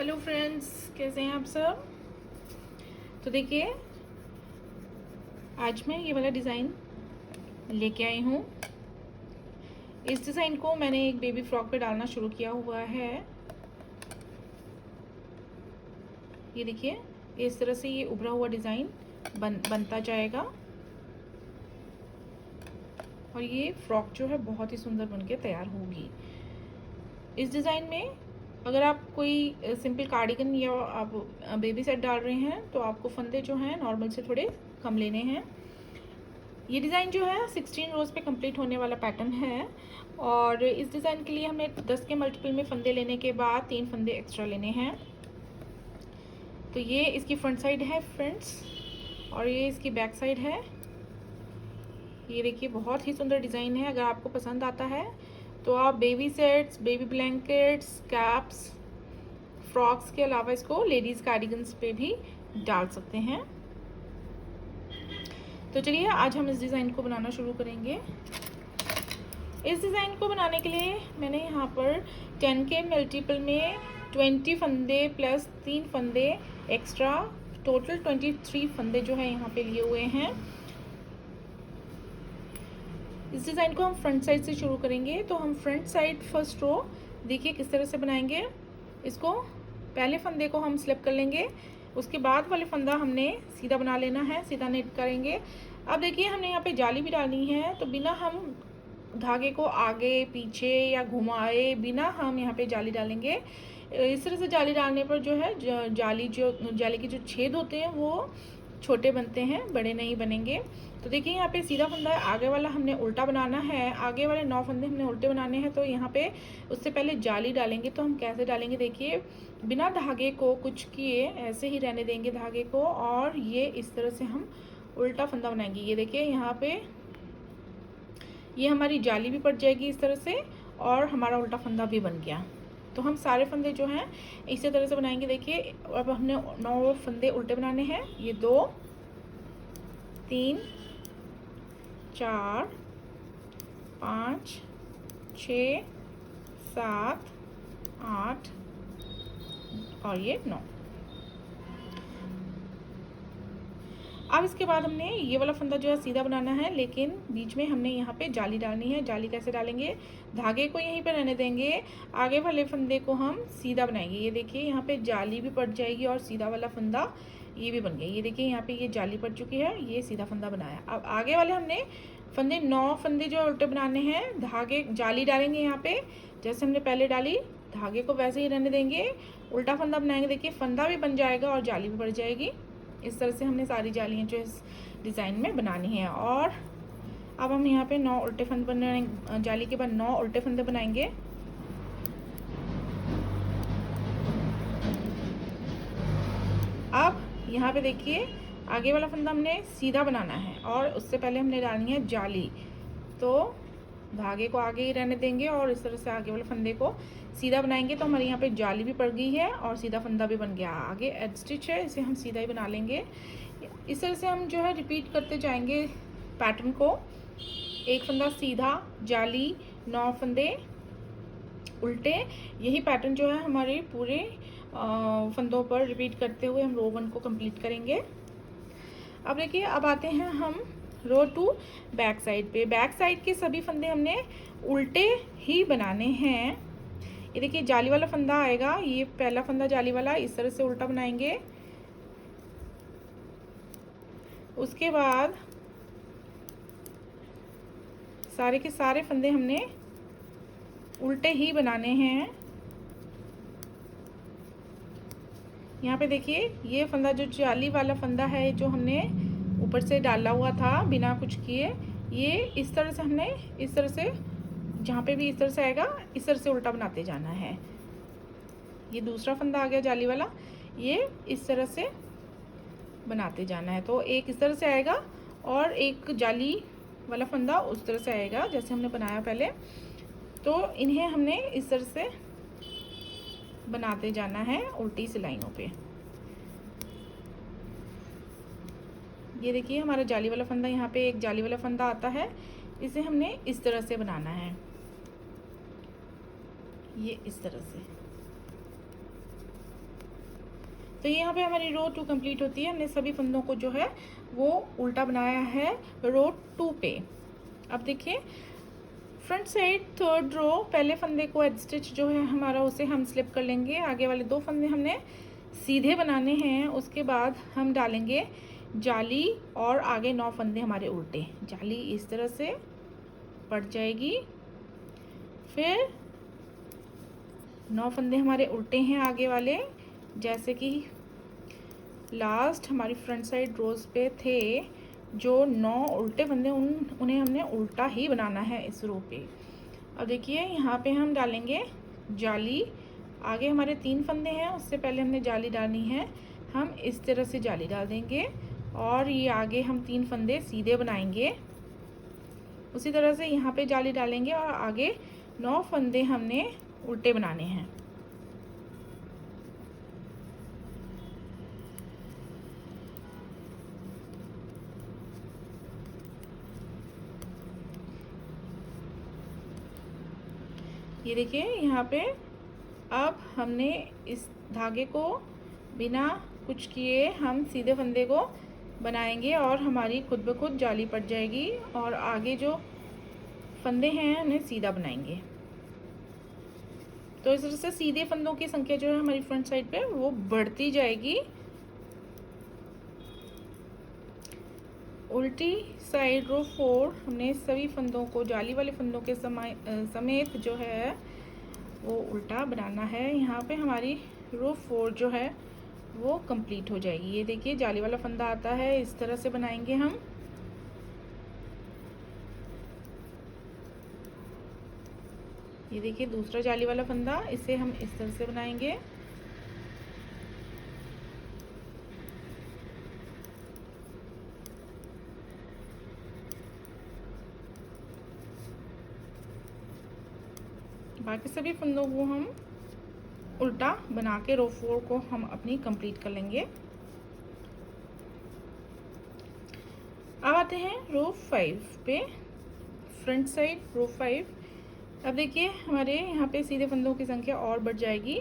Hello friends, कैसे हैं आप सब। तो देखिए, आज मैं ये वाला डिज़ाइन लेके आई हूँ। इस डिज़ाइन को मैंने एक बेबी फ्रॉक पे डालना शुरू किया हुआ है। ये देखिए, इस तरह से ये उभरा हुआ डिज़ाइन बनता जाएगा और ये फ्रॉक जो है बहुत ही सुंदर बनके तैयार होगी। इस डिज़ाइन में अगर आप कोई सिंपल कार्डिगन या आप बेबी सेट डाल रहे हैं तो आपको फंदे जो हैं नॉर्मल से थोड़े कम लेने हैं। ये डिज़ाइन जो है 16 रोज़ पे कंप्लीट होने वाला पैटर्न है और इस डिज़ाइन के लिए हमें 10 के मल्टीपल में फंदे लेने के बाद 3 फंदे एक्स्ट्रा लेने हैं। तो ये इसकी फ्रंट साइड है फ्रेंड्स और ये इसकी बैक साइड है। ये देखिए, बहुत ही सुंदर डिज़ाइन है। अगर आपको पसंद आता है तो आप baby sets, baby blankets, caps, frocks के अलावा इसको लेडीज़ कार्डिगन्स पे भी डाल सकते हैं। तो चलिए, आज हम इस डिज़ाइन को बनाना शुरू करेंगे। इस डिज़ाइन को बनाने के लिए मैंने यहाँ पर 10 के मल्टीपल में 20 फंदे प्लस 3 फंदे एक्स्ट्रा, टोटल 23 फंदे जो है यहाँ पे लिए हुए हैं। इस डिज़ाइन को हम फ्रंट साइड से शुरू करेंगे। तो हम फ्रंट साइड फर्स्ट रो देखिए किस तरह से बनाएंगे। इसको पहले फंदे को हम स्लिप कर लेंगे, उसके बाद वाले फंदा हमने सीधा बना लेना है, सीधा नेट करेंगे। अब देखिए, हमने यहाँ पे जाली भी डालनी है, तो बिना हम धागे को आगे पीछे या घुमाए बिना हम यहाँ पे जाली डालेंगे। इस तरह से जाली डालने पर जो है जाली के जो छेद होते हैं वो छोटे बनते हैं, बड़े नहीं बनेंगे। तो देखिए, यहाँ पे सीधा फंदा है, आगे वाला हमने उल्टा बनाना है। आगे वाले 9 फंदे हमने उल्टे बनाने हैं। तो यहाँ पे उससे पहले जाली डालेंगे। तो हम कैसे डालेंगे, देखिए, बिना धागे को कुछ किए ऐसे ही रहने देंगे धागे को और ये इस तरह से हम उल्टा फंदा बनाएंगे। ये देखिए, यहाँ पे ये हमारी जाली भी पड़ जाएगी इस तरह से और हमारा उल्टा फंदा भी बन गया। तो हम सारे फंदे जो हैं इसी तरह से बनाएंगे। देखिए, अब हमने 9 फंदे उल्टे बनाने हैं। ये 2 3 4 5 6 7 8 और ये 9। अब इसके बाद हमने ये वाला फंदा जो है सीधा बनाना है, लेकिन बीच में हमने यहाँ पे जाली डालनी है। जाली कैसे डालेंगे, धागे को यहीं पे रहने देंगे, आगे वाले फंदे को हम सीधा बनाएंगे। ये देखिए, यहाँ पे जाली भी पड़ जाएगी और सीधा वाला फंदा ये भी बन गया। ये देखिए, यहाँ पे ये जाली पड़ चुकी है, ये सीधा फंदा बनाया। अब आगे वाले हमने फंदे 9 फंदे जो उल्टे बनाने हैं, धागे जाली डालेंगे यहाँ पे, जैसे हमने पहले डाली, धागे को वैसे ही रहने देंगे, उल्टा फंदा बनाएंगे। देखिए, फंदा भी बन जाएगा और जाली भी पड़ जाएगी। इस तरह से हमने सारी जालियाँ जो इस डिज़ाइन में बनानी है। और अब हम यहाँ पे 9 उल्टे फंदे बनाएंगे। जाली के बाद 9 उल्टे फंदे बनाएंगे। अब यहाँ पे देखिए, आगे वाला फंदा हमने सीधा बनाना है और उससे पहले हमने डालनी है जाली। तो धागे को आगे ही रहने देंगे और इस तरह से आगे वाले फंदे को सीधा बनाएंगे। तो हमारे यहाँ पे जाली भी पड़ गई है और सीधा फंदा भी बन गया। आगे एड स्टिच है, इसे हम सीधा ही बना लेंगे। इस तरह से हम जो है रिपीट करते जाएंगे पैटर्न को। एक फंदा सीधा, जाली, 9 फंदे उल्टे, यही पैटर्न जो है हमारे पूरे फंदों पर रिपीट करते हुए हम रो 1 को कंप्लीट करेंगे। अब देखिए, अब आते हैं हम रो 2 बैक साइड पे। बैक साइड के सभी फंदे हमने उल्टे ही बनाने हैं। ये देखिए, जाली वाला फंदा आएगा, ये पहला फंदा जाली वाला, इस तरह से उल्टा बनाएंगे। उसके बाद सारे के सारे फंदे हमने उल्टे ही बनाने हैं। यहाँ पे देखिए, ये फंदा जो जाली वाला फंदा है, जो हमने ऊपर से डाला हुआ था बिना कुछ किए, ये इस तरह से हमने इस तरह से जहाँ पे भी इस तरह से आएगा इस तरह से उल्टा बनाते जाना है। ये दूसरा फंदा आ गया जाली वाला, ये इस तरह से बनाते जाना है। तो एक इस तरह से आएगा और एक जाली वाला फंदा उस तरह से आएगा जैसे हमने बनाया पहले। तो इन्हें हमने इस तरह से बनाते जाना है उल्टी सिलाइयों पे। ये देखिए, हमारा जाली वाला फंदा, यहाँ पे एक जाली वाला फंदा आता है, इसे हमने इस तरह से बनाना है, ये इस तरह से। तो यहाँ पे हमारी रो 2 कंप्लीट होती है। हमने सभी फंदों को जो है वो उल्टा बनाया है रो 2 पे। अब देखिए फ्रंट साइड थर्ड रो पहले फंदे को एड स्टिच जो है हमारा उसे हम स्लिप कर लेंगे। आगे वाले 2 फंदे हमने सीधे बनाने हैं। उसके बाद हम डालेंगे जाली और आगे 9 फंदे हमारे उल्टे। जाली इस तरह से पड़ जाएगी, फिर 9 फंदे हमारे उल्टे हैं आगे वाले, जैसे कि लास्ट हमारी फ्रंट साइड रोज पे थे जो 9 उल्टे फंदे उन्हें हमने उल्टा ही बनाना है इस रो पे। अब देखिए यहाँ पे हम डालेंगे जाली। आगे हमारे 3 फंदे हैं, उससे पहले हमने जाली डालनी है। हम इस तरह से जाली डाल देंगे और ये आगे हम 3 फंदे सीधे बनाएंगे। उसी तरह से यहाँ पे जाली डालेंगे और आगे 9 फंदे हमने उल्टे बनाने हैं। ये देखिए यहाँ पे अब हमने इस धागे को बिना कुछ किए हम सीधे फंदे को बनाएंगे और हमारी खुद ब खुद जाली पड़ जाएगी और आगे जो फंदे हैं उन्हें सीधा बनाएंगे। तो इस तरह से सीधे फंदों की संख्या जो है हमारी फ्रंट साइड पे वो बढ़ती जाएगी। उल्टी साइड रो 4 हमने सभी फंदों को जाली वाले फंदों के समेत जो है वो उल्टा बनाना है। यहाँ पे हमारी रो 4 जो है वो कंप्लीट हो जाएगी। ये देखिए जाली वाला फंदा आता है, इस तरह से बनाएंगे हम। ये देखिए दूसरा जाली वाला फंदा, इसे हम इस तरह से बनाएंगे। बाकी सभी फंदों को हम उल्टा बना के रो 4 को हम अपनी कंप्लीट कर लेंगे। अब आते हैं रो 5 पे, फ्रंट साइड रो 5। अब देखिए हमारे यहाँ पे सीधे फंदों की संख्या और बढ़ जाएगी।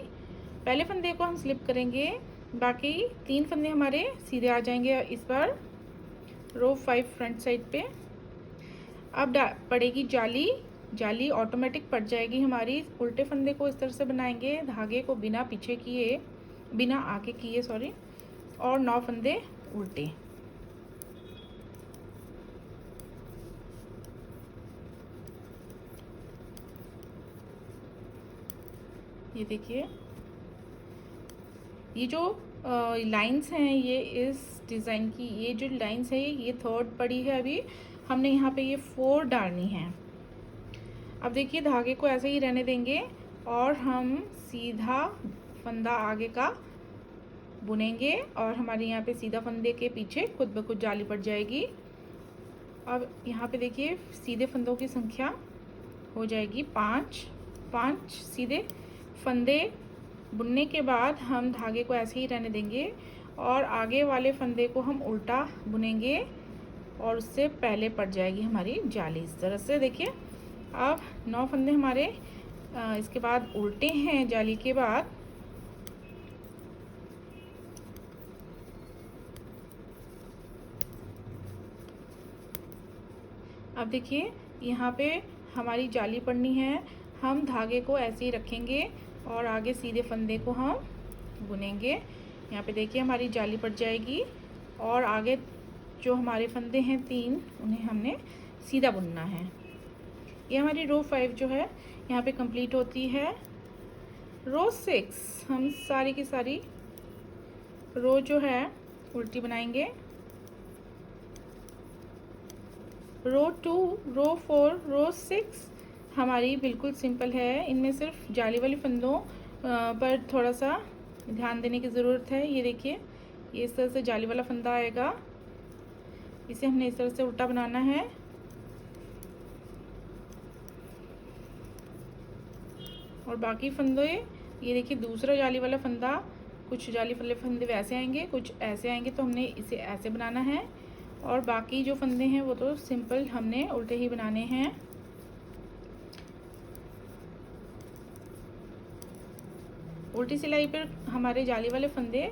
पहले फंदे को हम स्लिप करेंगे, बाकी 3 फंदे हमारे सीधे आ जाएंगे इस बार रो 5 फ्रंट साइड पे। अब पड़ेगी जाली। जाली ऑटोमेटिक पड़ जाएगी हमारी। उल्टे फंदे को इस तरह से बनाएंगे, धागे को बिना पीछे किए, बिना आगे किए सॉरी, और 9 फंदे उल्टे। ये देखिए ये जो लाइंस हैं ये इस डिज़ाइन की, ये जो लाइंस है ये थर्ड पड़ी है। अभी हमने यहाँ पे ये 4 डालनी है। अब देखिए धागे को ऐसे ही रहने देंगे और हम सीधा फंदा आगे का बुनेंगे और हमारे यहाँ पे सीधा फंदे के पीछे खुद ब खुद जाली पड़ जाएगी। अब यहाँ पे देखिए सीधे फंदों की संख्या हो जाएगी 5। 5 सीधे फंदे बुनने के बाद हम धागे को ऐसे ही रहने देंगे और आगे वाले फंदे को हम उल्टा बुनेंगे और उससे पहले पड़ जाएगी हमारी जाली इस तरह से। देखिए अब 9 फंदे हमारे इसके बाद उल्टे हैं जाली के बाद। अब देखिए यहाँ पे हमारी जाली पड़नी है। हम धागे को ऐसे ही रखेंगे और आगे सीधे फंदे को हम बुनेंगे। यहाँ पे देखिए हमारी जाली पड़ जाएगी और आगे जो हमारे फंदे हैं 3 उन्हें हमने सीधा बुनना है। ये हमारी रो 5 जो है यहाँ पे कंप्लीट होती है। रो 6 हम सारी की सारी रो जो है उल्टी बनाएंगे। रो 2, रो 4, रो 6 हमारी बिल्कुल सिंपल है। इनमें सिर्फ जाली वाले फंदों पर थोड़ा सा ध्यान देने की ज़रूरत है। ये देखिए ये इस तरह से जाली वाला फंदा आएगा, इसे हमने इस तरह से उल्टा बनाना है। और बाकी फंदे ये देखिए दूसरा जाली वाला फंदा, कुछ जाली वाले फंदे वैसे आएंगे कुछ ऐसे आएंगे, तो हमने इसे ऐसे बनाना है। और बाकी जो फंदे हैं वो तो सिंपल हमने उल्टे ही बनाने हैं। उल्टी सिलाई पर हमारे जाली वाले फंदे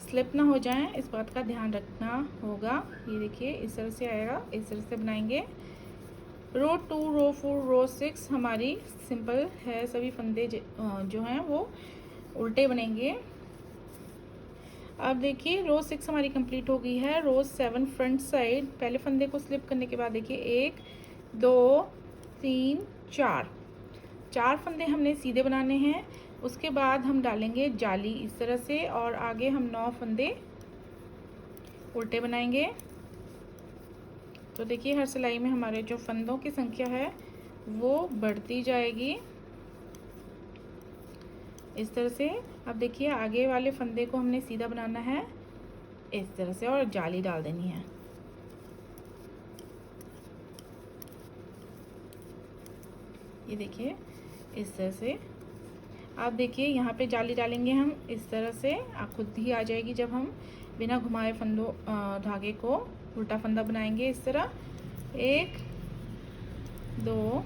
स्लिप ना हो जाएं, इस बात का ध्यान रखना होगा। ये देखिए इस तरह से आएगा, इस तरह से बनाएंगे। रो 2, रो 4, रो 6 हमारी सिंपल है, सभी फंदे जो हैं वो उल्टे बनेंगे। अब देखिए रो 6 हमारी कंप्लीट हो गई है। रो 7 फ्रंट साइड, पहले फंदे को स्लिप करने के बाद देखिए 1 2 3 4 फंदे हमने सीधे बनाने हैं। उसके बाद हम डालेंगे जाली इस तरह से, और आगे हम 9 फंदे उल्टे बनाएंगे। तो देखिए हर सिलाई में हमारे जो फंदों की संख्या है वो बढ़ती जाएगी इस तरह से। अब देखिए आगे वाले फंदे को हमने सीधा बनाना है इस तरह से, और जाली डाल देनी है। ये देखिए इस तरह से। आप देखिए यहाँ पे जाली डालेंगे हम इस तरह से, आप खुद ही आ जाएगी जब हम बिना घुमाए फंदों धागे को उल्टा फंदा बनाएंगे इस तरह। 1 2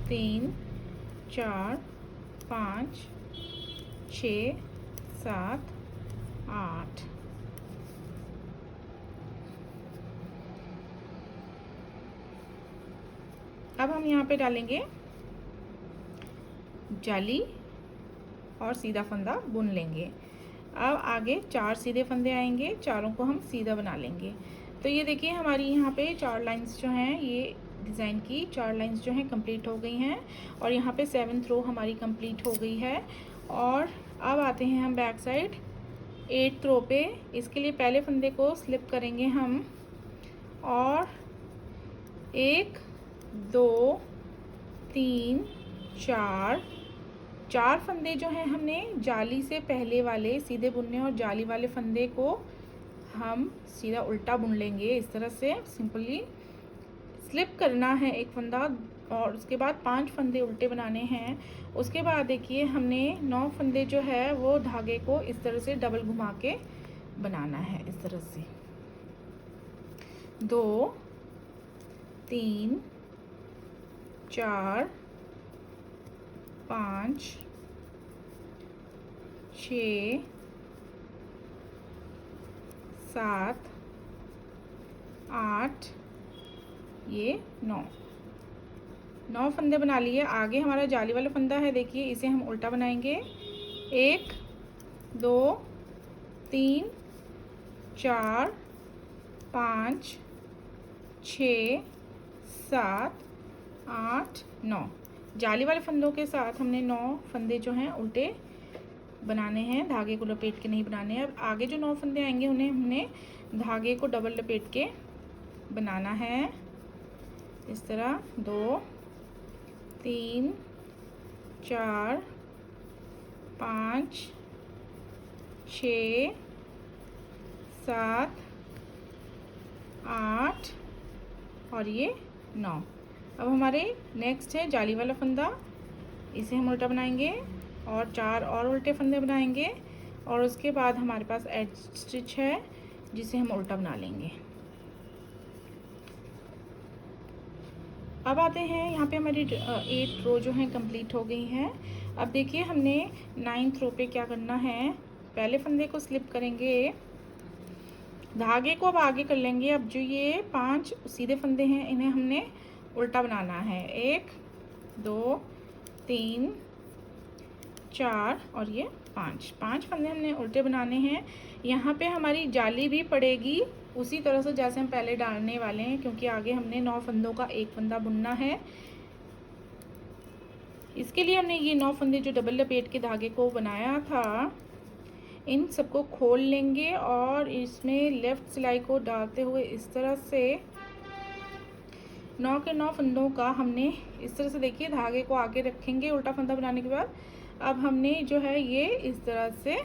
3 4 5 6 7 8। अब हम यहाँ पे डालेंगे जाली और सीधा फंदा बुन लेंगे। अब आगे 4 सीधे फंदे आएंगे, चारों को हम सीधा बना लेंगे। तो ये देखिए हमारी यहाँ पे 4 लाइंस जो हैं, ये डिज़ाइन की 4 लाइंस जो हैं कंप्लीट हो गई हैं, और यहाँ पे 7th रो हमारी कंप्लीट हो गई है। और अब आते हैं हम बैक साइड 8th रो पे। इसके लिए पहले फंदे को स्लिप करेंगे हम, और 1 2 3 4 फंदे जो हैं हमने जाली से पहले वाले सीधे बुनने, और जाली वाले फंदे को हम सीधा उल्टा बुन लेंगे इस तरह से। सिंपली स्लिप करना है एक फंदा, और उसके बाद 5 फंदे उल्टे बनाने हैं। उसके बाद देखिए हमने 9 फंदे जो है वो धागे को इस तरह से डबल घुमा के बनाना है इस तरह से। 2 3 4 5 6 7 8, ये 9 फंदे बना लिए। आगे हमारा जाली वाला फंदा है, देखिए इसे हम उल्टा बनाएंगे। 1 2 3 4 5 6 7 8 9। जाली वाले फंदों के साथ हमने 9 फंदे जो हैं उल्टे बनाने हैं, धागे को लपेट के नहीं बनाने हैं। अब आगे जो 9 फंदे आएंगे उन्हें हमने धागे को डबल लपेट के बनाना है इस तरह। 2 3 4 5 6 7 8 और ये 9। अब हमारे नेक्स्ट है जाली वाला फंदा, इसे हम उल्टा बनाएंगे और 4 और उल्टे फंदे बनाएंगे, और उसके बाद हमारे पास एज स्टिच है जिसे हम उल्टा बना लेंगे। अब आते हैं यहाँ पे हमारी 8 रो जो है कंप्लीट हो गई हैं। अब देखिए हमने 9th रो पे क्या करना है, पहले फंदे को स्लिप करेंगे, धागे को अब आगे कर लेंगे। अब जो ये 5 सीधे फंदे हैं इन्हें हमने उल्टा बनाना है। 1 2 3 4 और ये 5 फंदे हमने उल्टे बनाने हैं। यहाँ पे हमारी जाली भी पड़ेगी उसी तरह से जैसे हम पहले डालने वाले हैं, क्योंकि आगे हमने 9 फंदों का एक फंदा बुनना है। इसके लिए हमने ये 9 फंदे जो डबल लपेट के धागे को बनाया था, इन सबको खोल लेंगे और इसमें लेफ़्ट सिलाई को डालते हुए इस तरह से 9 के 9 फंदों का हमने इस तरह से, देखिए धागे को आगे रखेंगे उल्टा फंदा बनाने के बाद। अब हमने जो है ये इस तरह से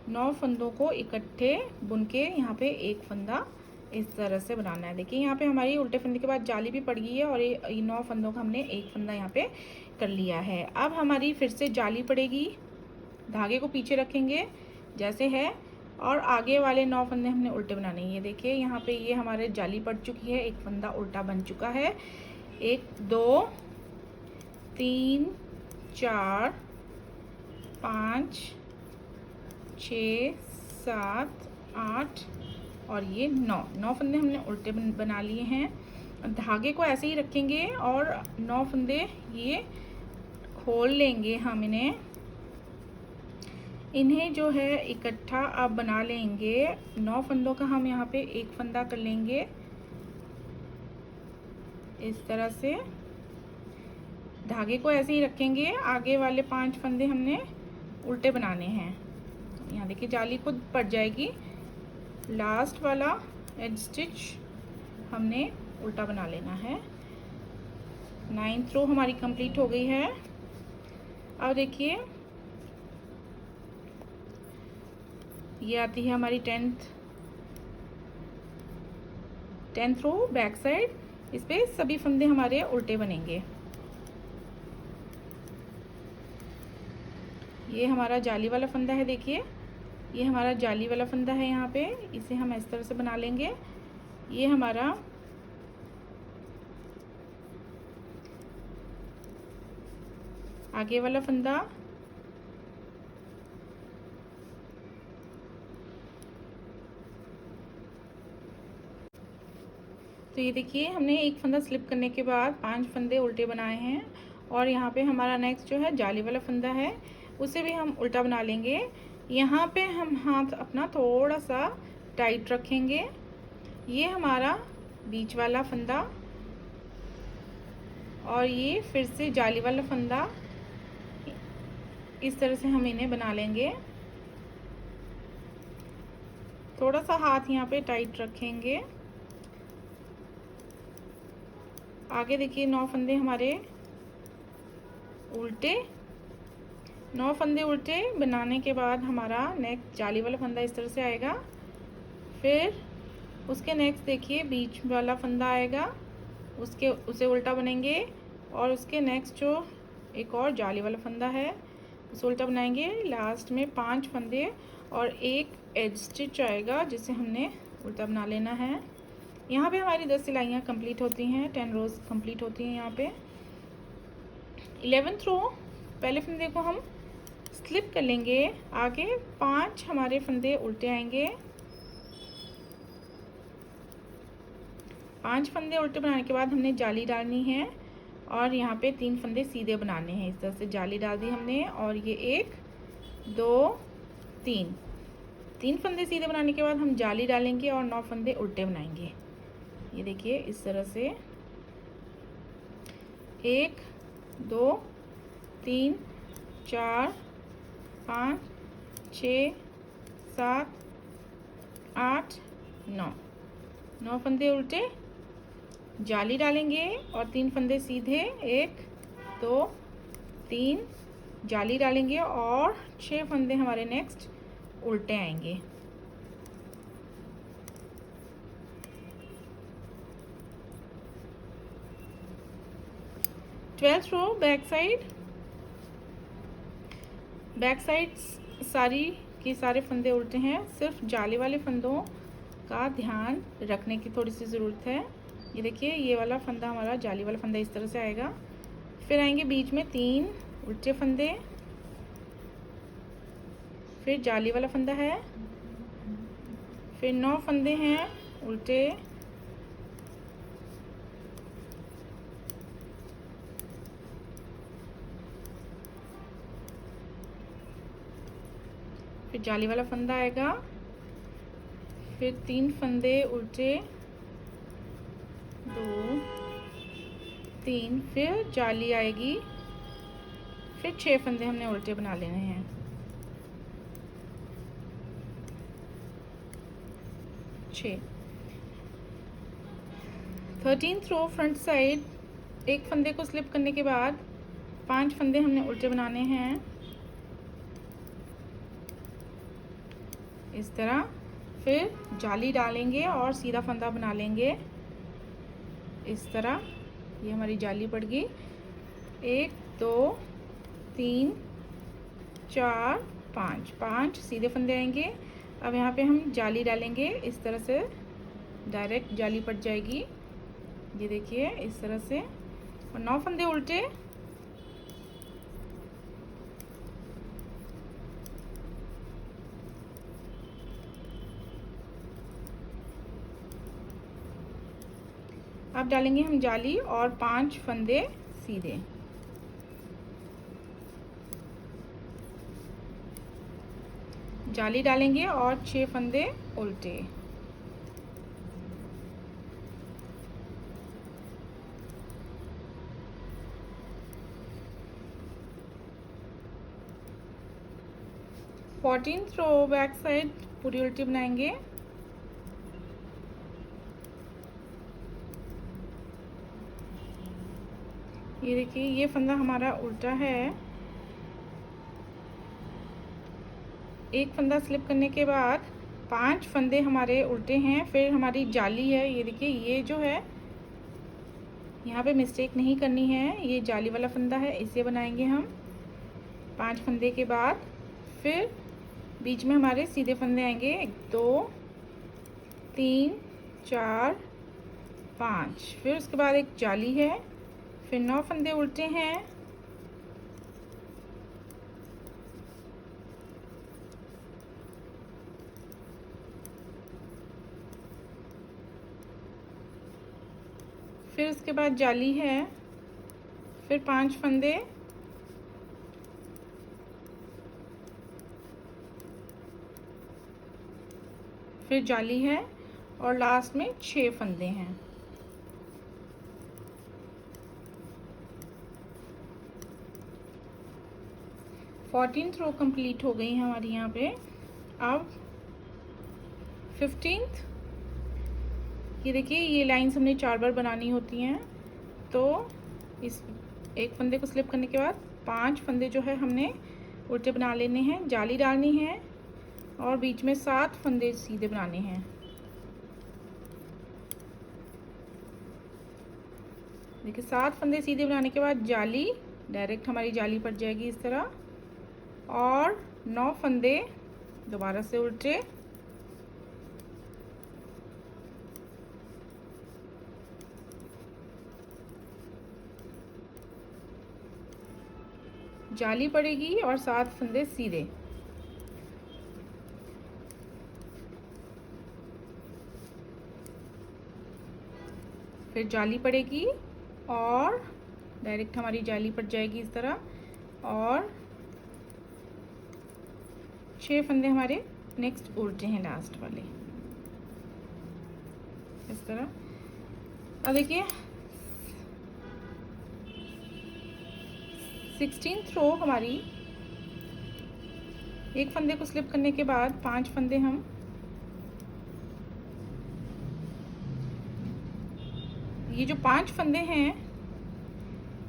9 फंदों को इकट्ठे बुन के यहाँ पे एक फंदा इस तरह से बनाना है। देखिए यहाँ पे हमारी उल्टे फंदे के बाद जाली भी पड़ गई है, और ये 9 फंदों का हमने एक फंदा यहाँ पे कर लिया है। अब हमारी फिर से जाली पड़ेगी, धागे को पीछे रखेंगे जैसे है, और आगे वाले 9 फंदे हमने उल्टे बनाने हैं। ये देखिए यहाँ पे ये हमारे जाली पड़ चुकी है, एक फंदा उल्टा बन चुका है। 1 2 3 4 5 6 7 8 और ये 9 फंदे हमने उल्टे बना लिए हैं। धागे को ऐसे ही रखेंगे और 9 फंदे ये खोल लेंगे हम इन्हें जो है इकट्ठा आप बना लेंगे। 9 फंदों का हम यहाँ पे एक फंदा कर लेंगे इस तरह से। धागे को ऐसे ही रखेंगे, आगे वाले 5 फंदे हमने उल्टे बनाने हैं। यहाँ देखिए जाली खुद पड़ जाएगी। लास्ट वाला एज स्टिच हमने उल्टा बना लेना है। 9th रो हमारी कंप्लीट हो गई है। अब देखिए ये आती है हमारी 10th रो बैक साइड। इस पे सभी फंदे हमारे उल्टे बनेंगे। ये हमारा जाली वाला फंदा है, देखिए ये हमारा जाली वाला फंदा है। यहाँ पे इसे हम इस तरह से बना लेंगे। ये हमारा आगे वाला फंदा, तो ये देखिए हमने एक फंदा स्लिप करने के बाद 5 फंदे उल्टे बनाए हैं। और यहाँ पे हमारा नेक्स्ट जो है जाली वाला फंदा है, उसे भी हम उल्टा बना लेंगे। यहाँ पे हम हाथ अपना थोड़ा सा टाइट रखेंगे। ये हमारा बीच वाला फंदा और ये फिर से जाली वाला फंदा, इस तरह से हम इन्हें बना लेंगे। थोड़ा सा हाथ यहाँ पे टाइट रखेंगे। आगे देखिए 9 फंदे हमारे उल्टे, 9 फंदे उल्टे बनाने के बाद हमारा नेक्स्ट जाली वाला फंदा इस तरह से आएगा। फिर उसके नेक्स्ट देखिए बीच वाला फंदा आएगा, उसे उल्टा बनेंगे। और उसके नेक्स्ट जो एक और जाली वाला फंदा है उसे उल्टा बनाएंगे। लास्ट में 5 फंदे और एक एज स्टिच आएगा जिसे हमने उल्टा बना लेना है। यहाँ पे हमारी 10 सिलाइयाँ कंप्लीट होती हैं, 10 रोज कंप्लीट होती हैं। यहाँ पे 11th रो पहले फंदे को हम स्लिप कर लेंगे, आगे 5 हमारे फंदे उल्टे आएंगे। 5 फंदे उल्टे बनाने के बाद हमने जाली डालनी है और यहाँ पे 3 फंदे सीधे बनाने हैं। इस तरह से जाली डाल दी हमने और ये 1 2 3 फंदे सीधे बनाने के बाद हम जाली डालेंगे और 9 फंदे उल्टे बनाएंगे। ये देखिए इस तरह से 1 2 3 4 5 6 7 8 9 फंदे उल्टे, जाली डालेंगे और 3 फंदे सीधे। 1 2 3 जाली डालेंगे और 6 फंदे हमारे नेक्स्ट उल्टे आएंगे। ट्वेल्थ रो बैक साइड सारी के सारे फंदे उल्टे हैं। सिर्फ जाली वाले फंदों का ध्यान रखने की थोड़ी सी ज़रूरत है। ये देखिए ये वाला फंदा हमारा जाली वाला फंदा इस तरह से आएगा। फिर आएंगे बीच में 3 उल्टे फंदे, फिर जाली वाला फंदा है, फिर 9 फंदे हैं उल्टे, फिर जाली वाला फंदा आएगा, फिर 3 फंदे उल्टे 2 3, फिर जाली आएगी, फिर 6 फंदे हमने उल्टे बना लेने हैं। छः 13th रो फ्रंट साइड एक फंदे को स्लिप करने के बाद 5 फंदे हमने उल्टे बनाने हैं इस तरह। फिर जाली डालेंगे और सीधा फंदा बना लेंगे इस तरह। ये हमारी जाली पड़ गई। 1 2 3 4 5 सीधे फंदे आएंगे। अब यहाँ पे हम जाली डालेंगे इस तरह से, डायरेक्ट जाली पड़ जाएगी। ये देखिए इस तरह से, और 9 फंदे उल्टे, अब डालेंगे हम जाली और 5 फंदे सीधे। जाली डालेंगे और 6 फंदे उल्टे। फोर्टीन रो बैक साइड पूरी उल्टी बनाएंगे। ये देखिए, ये फंदा हमारा उल्टा है। एक फंदा स्लिप करने के बाद 5 फंदे हमारे उल्टे हैं। फिर हमारी जाली है, ये देखिए, ये जो है यहाँ पे मिस्टेक नहीं करनी है, ये जाली वाला फंदा है, इसे बनाएंगे हम 5 फंदे के बाद। फिर बीच में हमारे सीधे फंदे आएंगे 1 2 3 4 5। फिर उसके बाद एक जाली है, फिर 9 फंदे उल्टे हैं। फिर उसके बाद जाली है, फिर 5 फंदे, फिर जाली है और लास्ट में 6 फंदे हैं। फोर्टीन्थ रो कंप्लीट हो गई है हमारी यहाँ पे। अब 15th, ये देखिए, ये लाइंस हमने 4 बार बनानी होती हैं। तो इस एक फंदे को स्लिप करने के बाद 5 फंदे जो है हमने उल्टे बना लेने हैं, जाली डालनी है और बीच में 7 फंदे सीधे बनाने हैं। देखिए, 7 फंदे सीधे बनाने के बाद जाली डायरेक्ट हमारी जाली पड़ जाएगी इस तरह, और 9 फंदे दोबारा से उल्टे, जाली पड़ेगी और 7 फंदे सीधे। फिर जाली पड़ेगी और डायरेक्ट हमारी जाली पड़ जाएगी इस तरह, और 6 फंदे हमारे नेक्स्ट उल्टे हैं, लास्ट वाले इस तरह। अब देखिए, 16th रो हमारी, एक फंदे को स्लिप करने के बाद 5 फंदे हम ये जो 5 फंदे हैं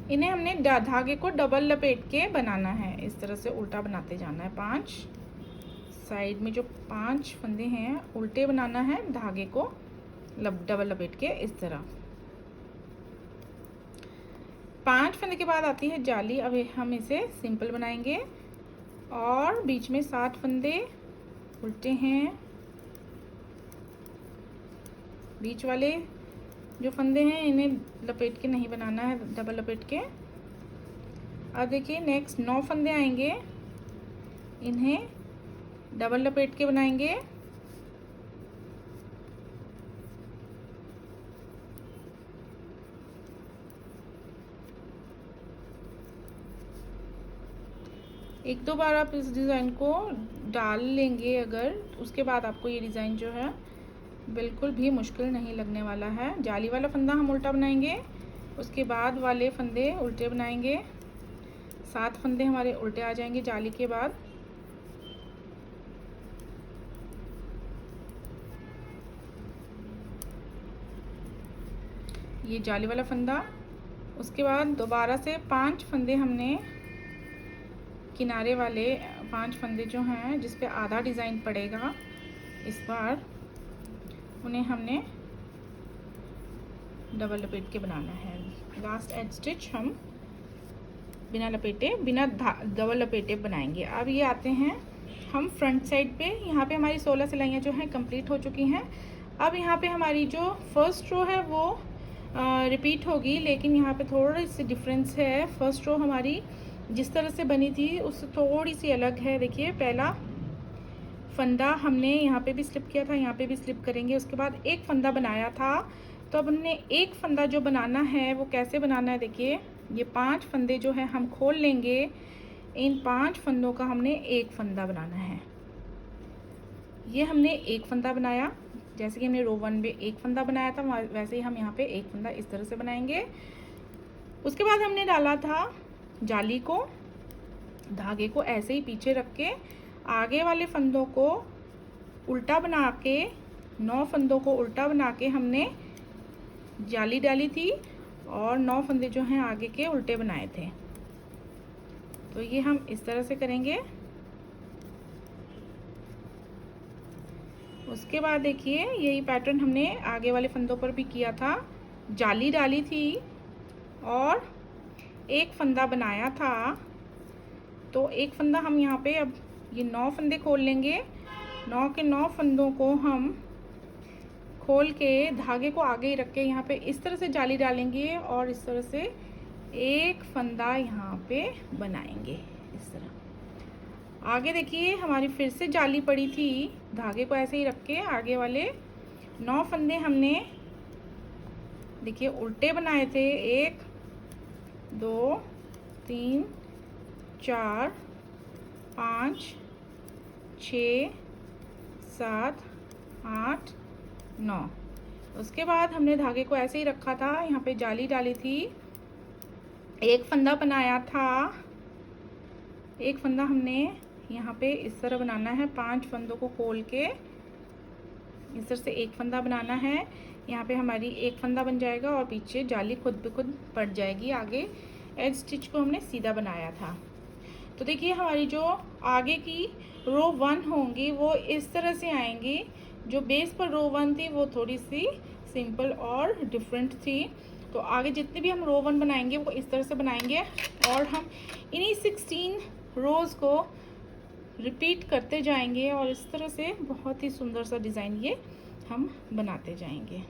इन्हें हमने धागे को डबल लपेट के बनाना है, इस तरह से उल्टा बनाते जाना है। 5 साइड में जो 5 फंदे हैं उल्टे बनाना है, धागे को डबल लपेट के इस तरह। 5 फंदे के बाद आती है जाली। अब हम इसे सिंपल बनाएंगे और बीच में 7 फंदे उल्टे हैं। बीच वाले जो फंदे हैं इन्हें लपेट के नहीं बनाना है, डबल लपेट के। अब देखिए, नेक्स्ट 9 फंदे आएंगे, इन्हें डबल लपेट के बनाएंगे। एक दो बार आप इस डिज़ाइन को डाल लेंगे अगर, उसके बाद आपको ये डिज़ाइन जो है बिल्कुल भी मुश्किल नहीं लगने वाला है। जाली वाला फंदा हम उल्टा बनाएंगे, उसके बाद वाले फंदे उल्टे बनाएंगे। 7 फंदे हमारे उल्टे आ जाएंगे जाली के बाद। ये जाली वाला फंदा, उसके बाद दोबारा से 5 फंदे हमने किनारे वाले 5 फंदे जो हैं जिस पे आधा डिज़ाइन पड़ेगा इस बार, उन्हें हमने डबल लपेट के बनाना है। लास्ट एज स्टिच हम बिना लपेटे, बिना डबल लपेटे बनाएंगे। अब ये आते हैं हम फ्रंट साइड पे। यहाँ पे हमारी 16 सिलाइयाँ जो हैं कंप्लीट हो चुकी हैं। अब यहाँ पे हमारी जो फर्स्ट रो है वो रिपीट होगी, लेकिन यहाँ पे थोड़ी सी डिफरेंस है। फर्स्ट रो हमारी जिस तरह से बनी थी उससे थोड़ी सी अलग है। देखिए, पहला फंदा हमने यहाँ पे भी स्लिप किया था, यहाँ पे भी स्लिप करेंगे। उसके बाद एक फंदा बनाया था तो अब हमने एक फंदा जो बनाना है वो कैसे बनाना है, देखिए ये 5 फंदे जो है हम खोल लेंगे। इन 5 फंदों का हमने एक फंदा बनाना है। ये हमने एक फंदा बनाया, जैसे कि हमने रो 1 में एक फंदा बनाया था वैसे ही हम यहाँ पे एक फंदा इस तरह से बनाएंगे। उसके बाद हमने डाला था जाली को, धागे को ऐसे ही पीछे रख के आगे वाले फंदों को उल्टा बना के, 9 फंदों को उल्टा बना के हमने जाली डाली थी और 9 फंदे जो हैं आगे के उल्टे बनाए थे। तो ये हम इस तरह से करेंगे। उसके बाद देखिए यही पैटर्न हमने आगे वाले फंदों पर भी किया था, जाली डाली थी और एक फंदा बनाया था। तो एक फंदा हम यहाँ पे अब ये 9 फंदे खोल लेंगे। 9 के 9 फंदों को हम खोल के धागे को आगे ही रख के यहाँ पे इस तरह से जाली डालेंगे और इस तरह से एक फंदा यहाँ पे बनाएंगे इस तरह। आगे देखिए हमारी फिर से जाली पड़ी थी, धागे को ऐसे ही रख के आगे वाले 9 फंदे हमने देखिए उल्टे बनाए थे। 1 2 3 4 5 6 7 8 9। उसके बाद हमने धागे को ऐसे ही रखा था, यहाँ पे जाली डाली थी, एक फंदा बनाया था। एक फंदा हमने यहाँ पे इस तरह बनाना है, 5 फंदों को खोल के इस तरह से एक फंदा बनाना है। यहाँ पे हमारी एक फंदा बन जाएगा और पीछे जाली खुद ब खुद पड़ जाएगी। आगे एज स्टिच को हमने सीधा बनाया था। तो देखिए हमारी जो आगे की रो 1 होंगी वो इस तरह से आएंगी। जो बेस पर रो 1 थी वो थोड़ी सी सिंपल और डिफरेंट थी। तो आगे जितने भी हम रो 1 बनाएंगे वो इस तरह से बनाएंगे और हम इन्हीं 16 रोज़ को रिपीट करते जाएंगे और इस तरह से बहुत ही सुंदर सा डिज़ाइन ये हम बनाते जाएंगे।